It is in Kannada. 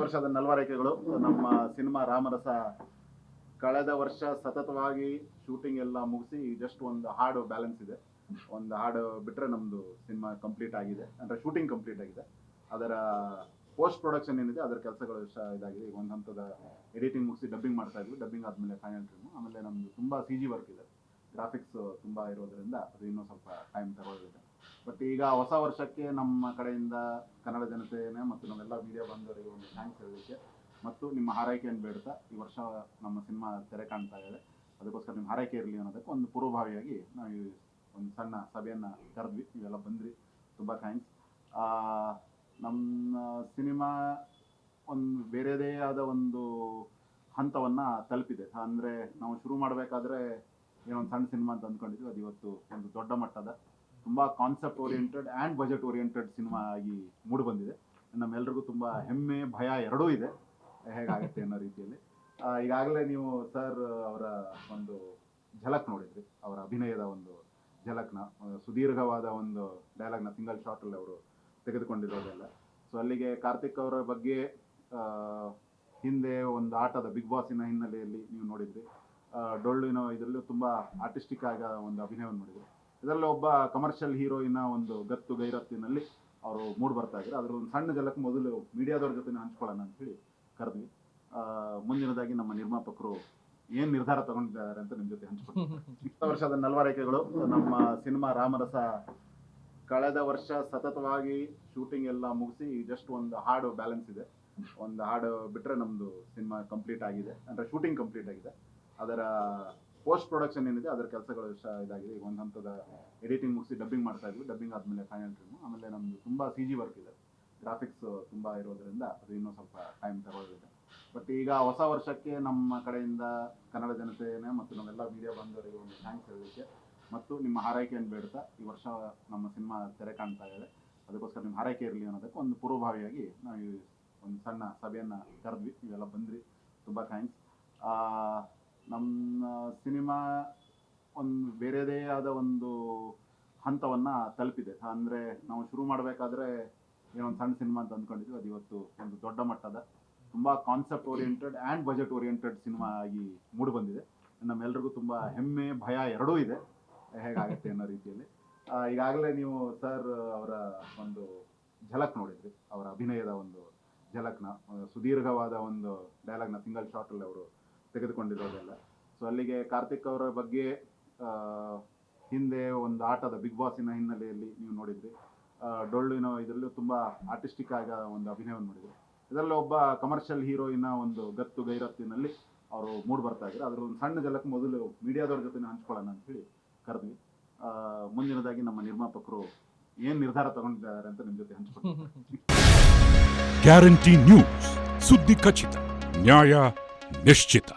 ವರ್ಷದ ನಲ್ವರೈಕೆಗಳು ನಮ್ಮ ಸಿನಿಮಾ ರಾಮರಸ ಕಳೆದ ವರ್ಷ ಸತತವಾಗಿ ಶೂಟಿಂಗ್ ಎಲ್ಲ ಮುಗಿಸಿ ಜಸ್ಟ್ ಒಂದು ಹಾಡು ಬ್ಯಾಲೆನ್ಸ್ ಇದೆ. ಒಂದು ಹಾಡು ಬಿಟ್ಟರೆ ನಮ್ಮದು ಸಿನಿಮಾ ಕಂಪ್ಲೀಟ್ ಆಗಿದೆ, ಅಂದರೆ ಶೂಟಿಂಗ್ ಕಂಪ್ಲೀಟ್ ಆಗಿದೆ. ಅದರ ಪೋಸ್ಟ್ ಪ್ರೊಡಕ್ಷನ್ ಏನಿದೆ ಅದರ ಕೆಲಸಗಳು ಇದಾಗಿದೆ. ಈಗ ಒಂದು ಹಂತದ ಎಡಿಟಿಂಗ್ ಮುಗಿಸಿ ಡಬ್ಬಿಂಗ್ ಮಾಡ್ತಾ ಇದ್ವಿ. ಡಬ್ಬಿಂಗ್ ಆದಮೇಲೆ ಫೈನಲ್ ಟ್ರಿಮ್. ಆಮೇಲೆ ನಮ್ಮದು ತುಂಬ CG ವರ್ಕ್ ಇದೆ, ಗ್ರಾಫಿಕ್ಸ್ ತುಂಬ ಇರೋದ್ರಿಂದ ಅದು ಇನ್ನೂ ಸ್ವಲ್ಪ ಟೈಮ್ ತಗೊಳ್ಳಿದೆ. ಬಟ್ ಈಗ ಹೊಸ ವರ್ಷಕ್ಕೆ ನಮ್ಮ ಕಡೆಯಿಂದ ಕನ್ನಡ ಜನತೆನೇ ಮತ್ತು ನಮ್ಮೆಲ್ಲ ಮೀಡಿಯಾ ಬಂದವರಿಗೆ ಒಂದು ಥ್ಯಾಂಕ್ಸ್ ಹೇಳಲಿಕ್ಕೆ ಮತ್ತು ನಿಮ್ಮ ಹಾರೈಕೆಯನ್ನು ಬೇಡ್ತಾ, ಈ ವರ್ಷ ನಮ್ಮ ಸಿನಿಮಾ ತೆರೆ ಕಾಣ್ತಾ ಇದೆ, ಅದಕ್ಕೋಸ್ಕರ ನಿಮ್ಮ ಹಾರೈಕೆ ಇರಲಿ ಅನ್ನೋದಕ್ಕೆ ಒಂದು ಪೂರ್ವಭಾವಿಯಾಗಿ ನಾವು ಈ ಒಂದು ಸಣ್ಣ ಸಭೆಯನ್ನು ಕರೆದ್ವಿ. ನೀವೆಲ್ಲ ಬಂದ್ರಿ, ತುಂಬ ಥ್ಯಾಂಕ್ಸ್. ನಮ್ಮ ಸಿನಿಮಾ ಒಂದು ಬೇರೆದೇ ಆದ ಒಂದು ಹಂತವನ್ನು ತಲುಪಿದೆ. ಅಂದರೆ ನಾವು ಶುರು ಮಾಡಬೇಕಾದ್ರೆ ಏನೊಂದು ಸಣ್ಣ ಸಿನಿಮಾ ಅಂತ ಅಂದ್ಕೊಂಡಿದ್ವಿ, ಅದು ಇವತ್ತು ಒಂದು ದೊಡ್ಡ ಮಟ್ಟದ ತುಂಬ concept oriented and budget oriented cinema ಆಗಿ ಮೂಡಿ ಬಂದಿದೆ. ನಮ್ಮೆಲ್ರಿಗೂ ತುಂಬ ಹೆಮ್ಮೆ ಭಯ ಎರಡೂ ಇದೆ, ಹೇಗಾಗುತ್ತೆ ಅನ್ನೋ ರೀತಿಯಲ್ಲಿ. ಈಗಾಗಲೇ ನೀವು ಸರ್ ಅವರ ಒಂದು ಝಲಕ್ ನೋಡಿದ್ರಿ, ಅವರ ಅಭಿನಯದ ಒಂದು ಝಲಕ್ನ, ಸುದೀರ್ಘವಾದ ಒಂದು ಡೈಲಾಗ್ನ ಸಿಂಗಲ್ ಶಾಟಲ್ಲಿ ಅವರು ತೆಗೆದುಕೊಂಡಿರೋದೆಲ್ಲ. ಸೊ ಅಲ್ಲಿಗೆ ಕಾರ್ತಿಕ್ ಅವರ ಬಗ್ಗೆ ಹಿಂದೆ ಒಂದು ಆಟದ ಬಿಗ್ ಬಾಸಿನ ಹಿನ್ನೆಲೆಯಲ್ಲಿ ನೀವು ನೋಡಿದ್ರಿ. ಡೊಳ್ಳಿನ ಇದರಲ್ಲೂ ತುಂಬ ಆರ್ಟಿಸ್ಟಿಕ್ ಆಗ ಒಂದು ಅಭಿನಯವನ್ನು ನೋಡಿದ್ರು. ಇದರಲ್ಲಿ ಒಬ್ಬ ಕಮರ್ಷಿಯಲ್ ಹೀರೋಯಿನ ಒಂದು ಗತ್ತು ಗೈರತ್ತಿನಲ್ಲಿ ಅವರು ಮೂಡ್ ಬರ್ತಾ ಇದ್ರು. ಅದ್ರ ಒಂದು ಸಣ್ಣ ಝಲಕ್ ಮೊದಲು ಮೀಡಿಯಾದವ್ರ ಜೊತೆ ಹಂಚ್ಕೊಳ್ಳೋಣ ಅಂತೇಳಿ ಕರೆದ್ವಿ. ಮುಂದಿನದಾಗಿ ನಮ್ಮ ನಿರ್ಮಾಪಕರು ಏನು ನಿರ್ಧಾರ ತಗೊಂಡಿದ್ದಾರೆ ಅಂತ ನಿಮ್ಮ ಜೊತೆ ಹಂಚ್ಕೊಳ್ತೀವಿ. ವರ್ಷದ ನಲ್ವರೈಕೆಗಳು ನಮ್ಮ ಸಿನಿಮಾ ರಾಮರಸ ಕಳೆದ ವರ್ಷ ಸತತವಾಗಿ ಶೂಟಿಂಗ್ ಎಲ್ಲ ಮುಗಿಸಿ ಜಸ್ಟ್ ಒಂದು ಹಾಡು ಬ್ಯಾಲೆನ್ಸ್ ಇದೆ. ಒಂದು ಹಾಡು ಬಿಟ್ಟರೆ ನಮ್ಮದು ಸಿನಿಮಾ ಕಂಪ್ಲೀಟ್ ಆಗಿದೆ, ಅಂದರೆ ಶೂಟಿಂಗ್ ಕಂಪ್ಲೀಟ್ ಆಗಿದೆ. ಅದರ ಪೋಸ್ಟ್ ಪ್ರೊಡಕ್ಷನ್ ಏನಿದೆ ಅದರ ಕೆಲಸಗಳು ಇದಾಗಿದೆ. ಈಗ ಒಂದು ಹಂತದ ಎಡಿಟಿಂಗ್ ಮುಗಿಸಿ ಡಬ್ಬಿಂಗ್ ಮಾಡ್ತಾ ಇದ್ವಿ. ಡಬ್ಬಿಂಗ್ ಆದಮೇಲೆ ಫೈನಲ್ ಟ್ರಿಮ್. ಆಮೇಲೆ ನಮ್ಮದು ತುಂಬ CG ವರ್ಕ್ ಇದೆ, ಗ್ರಾಫಿಕ್ಸ್ ತುಂಬ ಇರೋದ್ರಿಂದ ಅದು ಇನ್ನೂ ಸ್ವಲ್ಪ ಟೈಮ್ ತಗೊಳ್ಳಿದೆ. ಬಟ್ ಈಗ ಹೊಸ ವರ್ಷಕ್ಕೆ ನಮ್ಮ ಕಡೆಯಿಂದ ಕನ್ನಡ ಜನತೆನೇ ಮತ್ತು ನಮ್ಮೆಲ್ಲ ಮೀಡಿಯಾ ಬಂದವರಿಗೆ ಒಂದು ಥ್ಯಾಂಕ್ಸ್ ಹೇಳಲಿಕ್ಕೆ ಮತ್ತು ನಿಮ್ಮ ಹಾರೈಕೆಯನ್ನು ಬೇಡ್ತಾ, ಈ ವರ್ಷ ನಮ್ಮ ಸಿನಿಮಾ ತೆರೆ ಕಾಣ್ತಾ ಇದೆ, ಅದಕ್ಕೋಸ್ಕರ ನಿಮ್ಮ ಹಾರೈಕೆ ಇರಲಿ ಅನ್ನೋದಕ್ಕೆ ಒಂದು ಪೂರ್ವಭಾವಿಯಾಗಿ ನಾವು ಈ ಒಂದು ಸಣ್ಣ ಸಭೆಯನ್ನು ಕರೆದ್ವಿ. ನೀವೆಲ್ಲ ಬಂದ್ರಿ, ತುಂಬ ಥ್ಯಾಂಕ್ಸ್. ನಮ್ಮ ಸಿನಿಮಾ ಒಂದು ಬೇರೆದೇ ಆದ ಒಂದು ಹಂತವನ್ನು ತಲುಪಿದೆ. ಅಂದರೆ ನಾವು ಶುರು ಮಾಡಬೇಕಾದ್ರೆ ಏನೊಂದು ಸಣ್ಣ ಸಿನಿಮಾ ಅಂತ ಅಂದ್ಕೊಂಡಿದ್ವಿ, ಅದು ಇವತ್ತು ಒಂದು ದೊಡ್ಡ ಮಟ್ಟದ ತುಂಬ concept oriented and budget oriented cinema ಆಗಿ ಮೂಡಿ ಬಂದಿದೆ. ನಮ್ಮೆಲ್ರಿಗೂ ತುಂಬ ಹೆಮ್ಮೆ ಭಯ ಎರಡೂ ಇದೆ, ಹೇಗಾಗುತ್ತೆ ಅನ್ನೋ ರೀತಿಯಲ್ಲಿ. ಈಗಾಗಲೇ ನೀವು ಸರ್ ಅವರ ಒಂದು ಝಲಕ್ ನೋಡಿದ್ರಿ, ಅವರ ಅಭಿನಯದ ಒಂದು ಝಲಕ್ನ, ಸುದೀರ್ಘವಾದ ಒಂದು ಡೈಲಾಗ್ನ ಸಿಂಗಲ್ ಶಾಟಲ್ಲಿ ಅವರು ತೆಗೆದುಕೊಂಡಿರೋದೆಲ್ಲ. ಸೊ ಅಲ್ಲಿಗೆ ಕಾರ್ತಿಕ್ ಅವರ ಬಗ್ಗೆ ಹಿಂದೆ ಒಂದು ಆಟದ ಬಿಗ್ ಬಾಸಿನ ಹಿನ್ನೆಲೆಯಲ್ಲಿ ನೀವು ನೋಡಿದ್ರಿ. ಡೊಳ್ಳಿನ ಇದರಲ್ಲೂ ತುಂಬ ಆರ್ಟಿಸ್ಟಿಕ್ ಆಗ ಒಂದು ಅಭಿನಯವನ್ನು ನೋಡಿದ್ರು. ಇದರಲ್ಲಿ ಒಬ್ಬ ಕಮರ್ಷಿಯಲ್ ಹೀರೋಯಿನ ಒಂದು ಗತ್ತು ಗೈರತ್ತಿನಲ್ಲಿ ಅವರು ಮೂಡ್ ಬರ್ತಾ ಇದ್ರು. ಅದ್ರ ಒಂದು ಸಣ್ಣ ಝಲಕ್ ಮೊದಲು ಮೀಡಿಯಾದವ್ರ ಜೊತೆ ಹಂಚ್ಕೊಳ್ಳೋಣ ಅಂತೇಳಿ ಕರೆದ್ವಿ. ಮುಂದಿನದಾಗಿ ನಮ್ಮ ನಿರ್ಮಾಪಕರು ಏನು ನಿರ್ಧಾರ ತಗೊಂಡಿದ್ದಾರೆ ಅಂತ ನಿಮ್ಮ ಜೊತೆ ಹಂಚ್ಕೊಳ್ತೀವಿ. ಗ್ಯಾರಂಟಿ ನ್ಯೂಸ್, ಸುದ್ದಿ ಖಚಿತ, ನ್ಯಾಯ ನಿಶ್ಚಿತ.